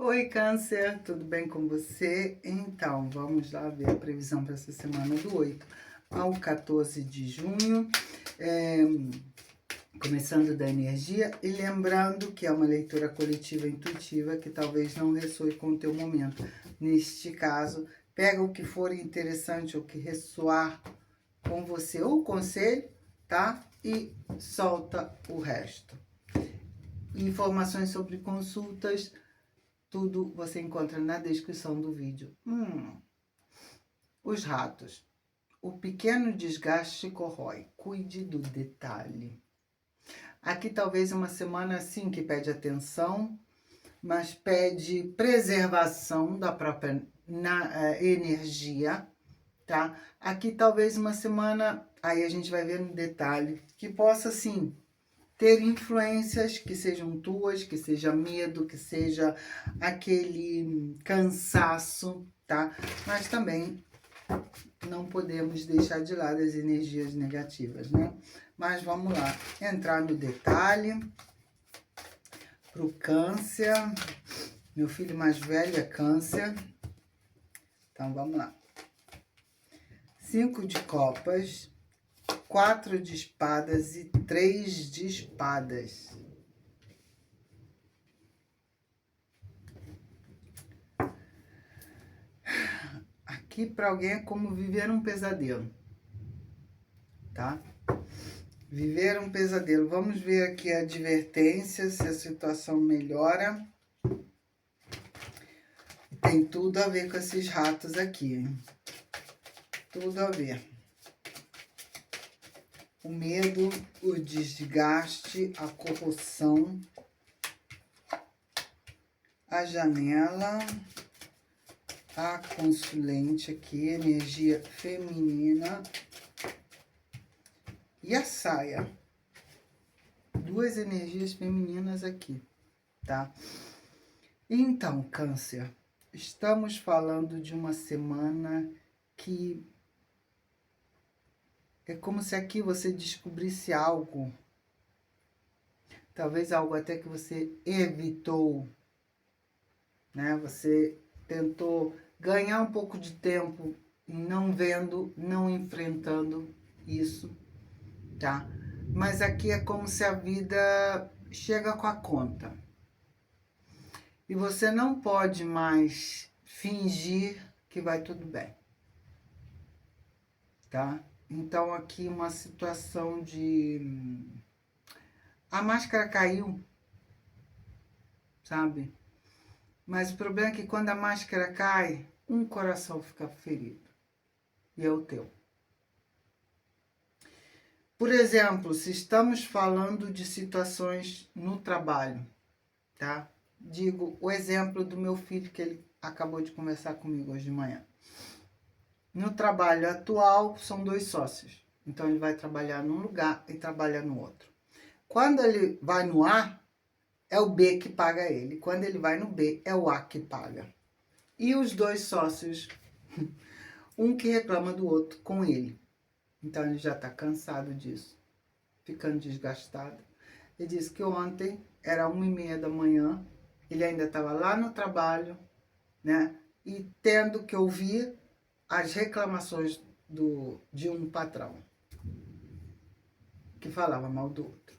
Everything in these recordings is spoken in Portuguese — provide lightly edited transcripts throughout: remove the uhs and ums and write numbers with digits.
Oi, Câncer, tudo bem com você? Então, vamos lá ver a previsão para essa semana do 8 ao 14 de junho, começando da energia e lembrando que é uma leitura coletiva intuitiva que talvez não ressoe com o teu momento. Neste caso, pega o que for interessante ou que ressoar com você ou conselho, tá? E solta o resto. Informações sobre consultas, tudo você encontra na descrição do vídeo. Os ratos. O pequeno desgaste corrói. Cuide do detalhe. Aqui talvez uma semana assim que pede atenção, mas pede preservação da própria energia, tá? Aqui talvez uma semana, aí a gente vai ver no detalhe, que possa sim ter influências que sejam tuas, que seja medo, que seja aquele cansaço, tá? Mas também não podemos deixar de lado as energias negativas, né? Mas vamos lá, entrar no detalhe pro câncer. Meu filho mais velho é câncer. Então vamos lá. 5 de copas, 4 de espadas e 3 de espadas. Aqui para alguém é como viver um pesadelo, tá? Viver um pesadelo. Vamos ver aqui a advertência, se a situação melhora. Tem tudo a ver com esses ratos aqui, hein? Tudo a ver. O medo, o desgaste, a corrosão, a janela, a consulente aqui, energia feminina e a saia. 2 energias femininas aqui, tá? Então, câncer, estamos falando de uma semana que é como se aqui você descobrisse algo, talvez algo até que você evitou, né? Você tentou ganhar um pouco de tempo não vendo, não enfrentando isso, tá? Mas aqui é como se a vida chega com a conta. E você não pode mais fingir que vai tudo bem, tá? Então aqui uma situação de... a máscara caiu, sabe? Mas o problema é que quando a máscara cai, um coração fica ferido. E é o teu. Por exemplo, se estamos falando de situações no trabalho, tá? Digo o exemplo do meu filho, que ele acabou de conversar comigo hoje de manhã. No trabalho atual, são 2 sócios. Então, ele vai trabalhar num lugar e trabalha no outro. Quando ele vai no A, é o B que paga ele. Quando ele vai no B, é o A que paga. E os 2 sócios, um que reclama do outro com ele. Então, ele já está cansado disso, ficando desgastado. Ele disse que ontem, era 1h30 da manhã, ele ainda estava lá no trabalho, né? E tendo que ouvir as reclamações de um patrão, que falava mal do outro,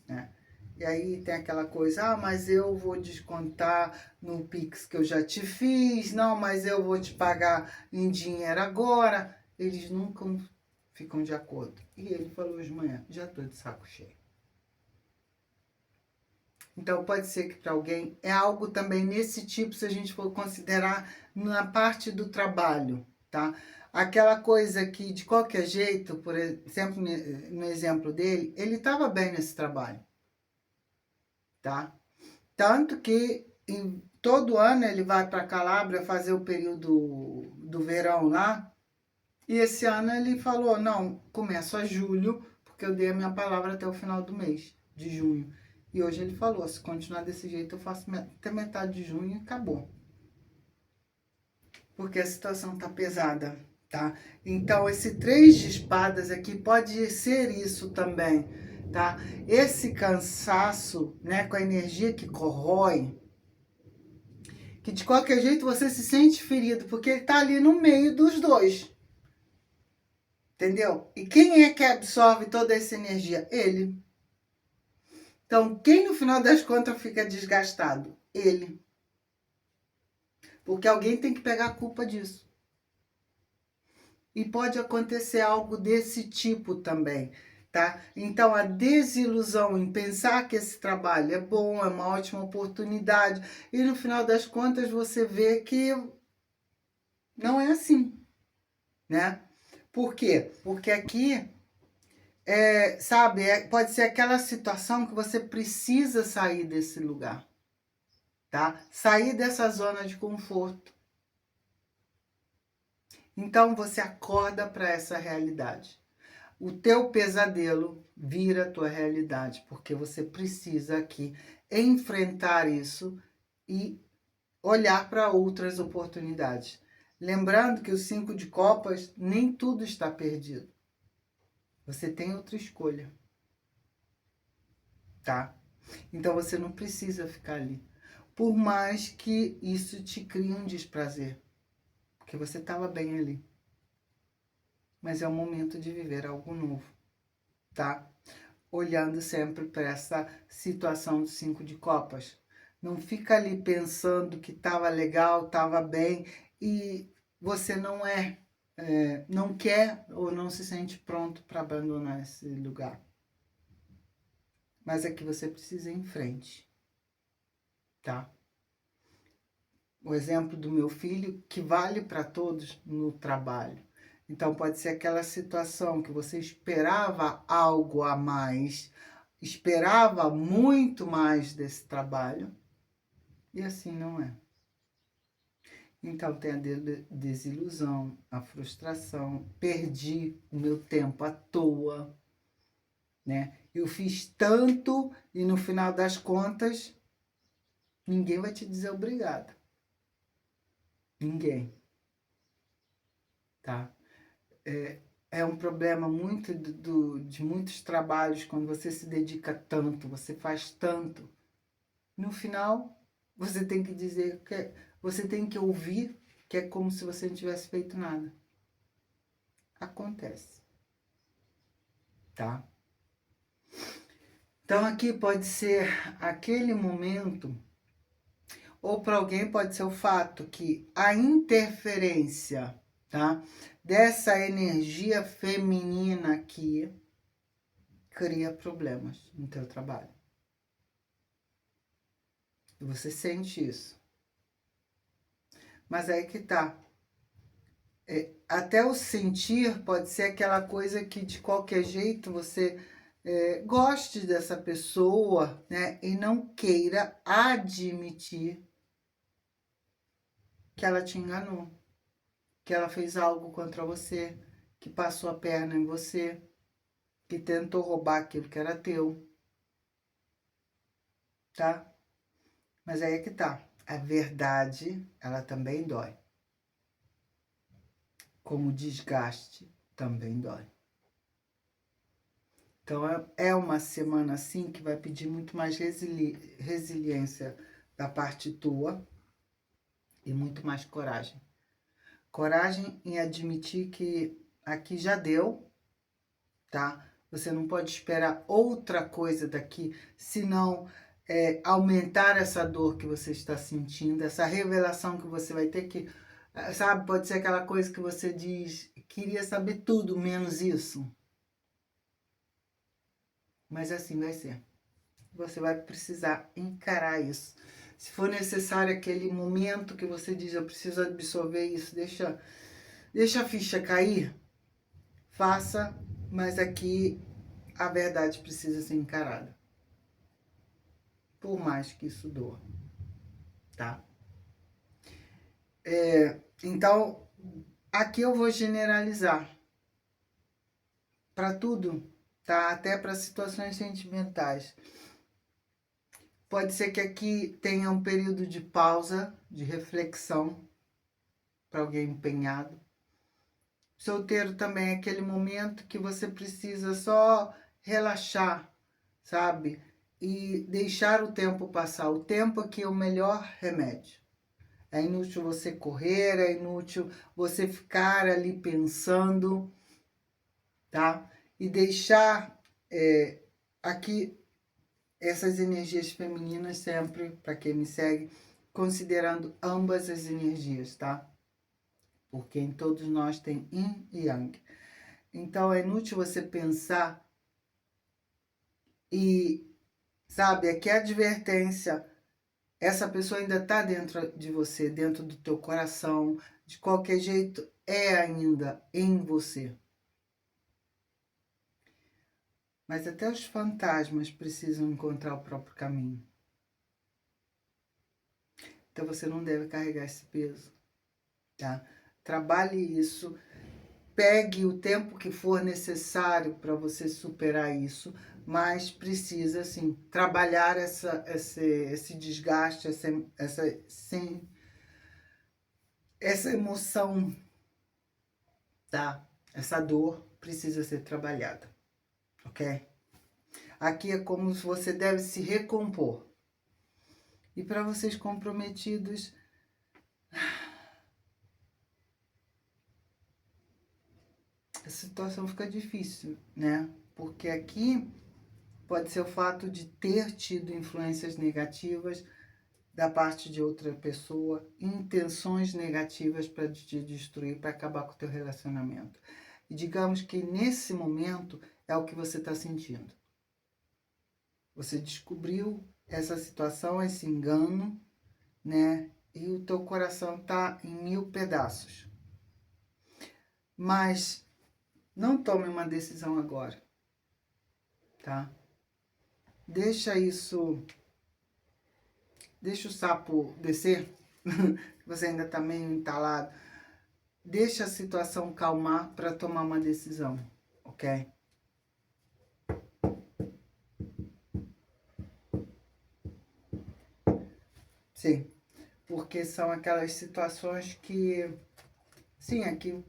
né? E aí tem aquela coisa, mas eu vou descontar no Pix que eu já te fiz, não, mas eu vou te pagar em dinheiro agora. Eles nunca ficam de acordo. E ele falou hoje de manhã, já estou de saco cheio. Então pode ser que para alguém é algo também nesse tipo, se a gente for considerar na parte do trabalho, tá? Aquela coisa que de qualquer jeito, por exemplo, no exemplo dele, ele estava bem nesse trabalho, tá? Tanto que todo ano ele vai para Calábria fazer o período do verão lá. E esse ano ele falou, não, começo a julho, porque eu dei a minha palavra até o final do mês, de junho. E hoje ele falou, se continuar desse jeito eu faço até metade de junho e acabou. Porque a situação tá pesada, tá? Então esse 3 de espadas aqui pode ser isso também, tá? Esse cansaço, né, com a energia que corrói, que de qualquer jeito você se sente ferido, porque ele está ali no meio dos dois. Entendeu? E quem é que absorve toda essa energia? Ele. Então, quem no final das contas fica desgastado? Ele. Porque alguém tem que pegar a culpa disso. E pode acontecer algo desse tipo também, tá? Então, a desilusão em pensar que esse trabalho é bom, é uma ótima oportunidade, e no final das contas você vê que não é assim, né? Por quê? Porque aqui, sabe, pode ser aquela situação que você precisa sair desse lugar, tá? Sair dessa zona de conforto. Então, você acorda para essa realidade. O teu pesadelo vira a tua realidade, porque você precisa aqui enfrentar isso e olhar para outras oportunidades. Lembrando que o 5 de copas, nem tudo está perdido. Você tem outra escolha, tá? Então você não precisa ficar ali. Por mais que isso te crie um desprazer, porque você estava bem ali. Mas é o momento de viver algo novo, tá? Olhando sempre para essa situação do 5 de copas. Não fica ali pensando que estava legal, estava bem e você não quer ou não se sente pronto para abandonar esse lugar. Mas é que você precisa ir em frente, tá? O exemplo do meu filho, que vale para todos no trabalho. Então, pode ser aquela situação que você esperava algo a mais, esperava muito mais desse trabalho, e assim não é. Então, tem a desilusão, a frustração, perdi o meu tempo à toa, né? Eu fiz tanto e no final das contas, ninguém vai te dizer obrigado. Ninguém, tá? É um problema muito de muitos trabalhos, quando você se dedica tanto, você faz tanto. No final, você tem que dizer que você tem que ouvir que é como se você não tivesse feito nada. Acontece, tá? Então aqui pode ser aquele momento, ou para alguém pode ser o fato que a interferência, tá? Dessa energia feminina aqui cria problemas no teu trabalho. E você sente isso. Mas aí que tá. Até o sentir pode ser aquela coisa que de qualquer jeito você goste dessa pessoa, né? E não queira admitir que ela te enganou, que ela fez algo contra você, que passou a perna em você, que tentou roubar aquilo que era teu, tá? Mas aí é que tá. A verdade, ela também dói. Como o desgaste também dói. Então, é uma semana assim que vai pedir muito mais resiliência da parte tua e muito mais coragem. Coragem em admitir que aqui já deu, tá? Você não pode esperar outra coisa daqui, senão aumentar essa dor que você está sentindo, essa revelação que você vai ter que, sabe, pode ser aquela coisa que você diz, queria saber tudo, menos isso. Mas assim vai ser. Você vai precisar encarar isso. Se for necessário aquele momento que você diz, eu preciso absorver isso, deixa a ficha cair, faça, mas aqui a verdade precisa ser encarada. Por mais que isso doa, tá? Então, aqui eu vou generalizar para tudo, tá? Até para situações sentimentais. Pode ser que aqui tenha um período de pausa, de reflexão, para alguém empenhado. Solteiro também é aquele momento que você precisa só relaxar, sabe? E deixar o tempo passar. O tempo aqui é o melhor remédio. É inútil você correr, é inútil você ficar ali pensando, tá? E deixar aqui essas energias femininas sempre, para quem me segue, considerando ambas as energias, tá? Porque em todos nós tem yin e yang. Então é inútil você pensar e, sabe, aqui a advertência, essa pessoa ainda está dentro de você, dentro do teu coração, de qualquer jeito é ainda em você. Mas até os fantasmas precisam encontrar o próprio caminho. Então você não deve carregar esse peso, tá? Trabalhe isso, pegue o tempo que for necessário para você superar isso, mas precisa, assim, trabalhar esse desgaste, essa emoção, tá? Essa dor precisa ser trabalhada, ok? Aqui é como se você deve se recompor. E para vocês comprometidos, a situação fica difícil, né? Porque aqui pode ser o fato de ter tido influências negativas da parte de outra pessoa, intenções negativas para te destruir, para acabar com o teu relacionamento. E digamos que nesse momento é o que você está sentindo. Você descobriu essa situação, esse engano, né? E o teu coração tá em 1000 pedaços. Mas não tome uma decisão agora, tá? Deixa o sapo descer, você ainda tá meio entalado. Deixa a situação calmar para tomar uma decisão, ok? Sim, porque são aquelas situações que, sim, aqui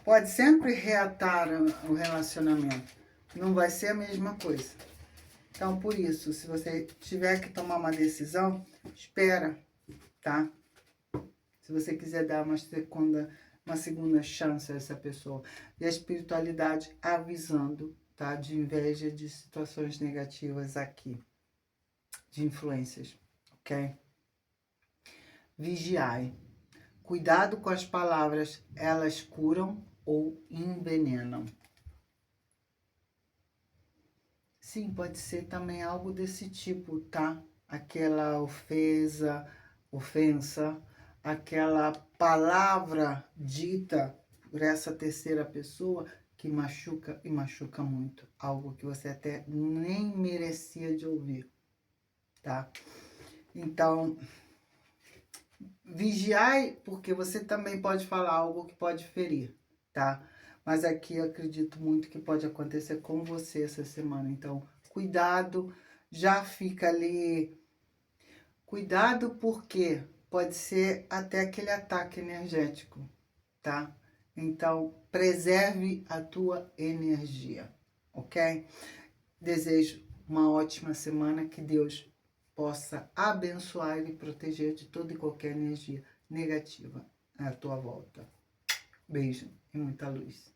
pode sempre reatar o relacionamento. Não vai ser a mesma coisa. Então, por isso, se você tiver que tomar uma decisão, espera, tá? Se você quiser dar uma segunda chance a essa pessoa. E a espiritualidade avisando, tá? De inveja, de situações negativas aqui. De influências, ok? Vigiai. Cuidado com as palavras, elas curam ou envenenam. Sim, pode ser também algo desse tipo, tá? Aquela ofensa, aquela palavra dita por essa terceira pessoa que machuca e machuca muito. Algo que você até nem merecia de ouvir, tá? Então, vigiai, porque você também pode falar algo que pode ferir, tá? Mas aqui eu acredito muito que pode acontecer com você essa semana. Então, cuidado, já fica ali. Cuidado porque pode ser até aquele ataque energético, tá? Então, preserve a tua energia, ok? Desejo uma ótima semana, que Deus possa abençoar e proteger de toda e qualquer energia negativa à tua volta. Beijo e muita luz.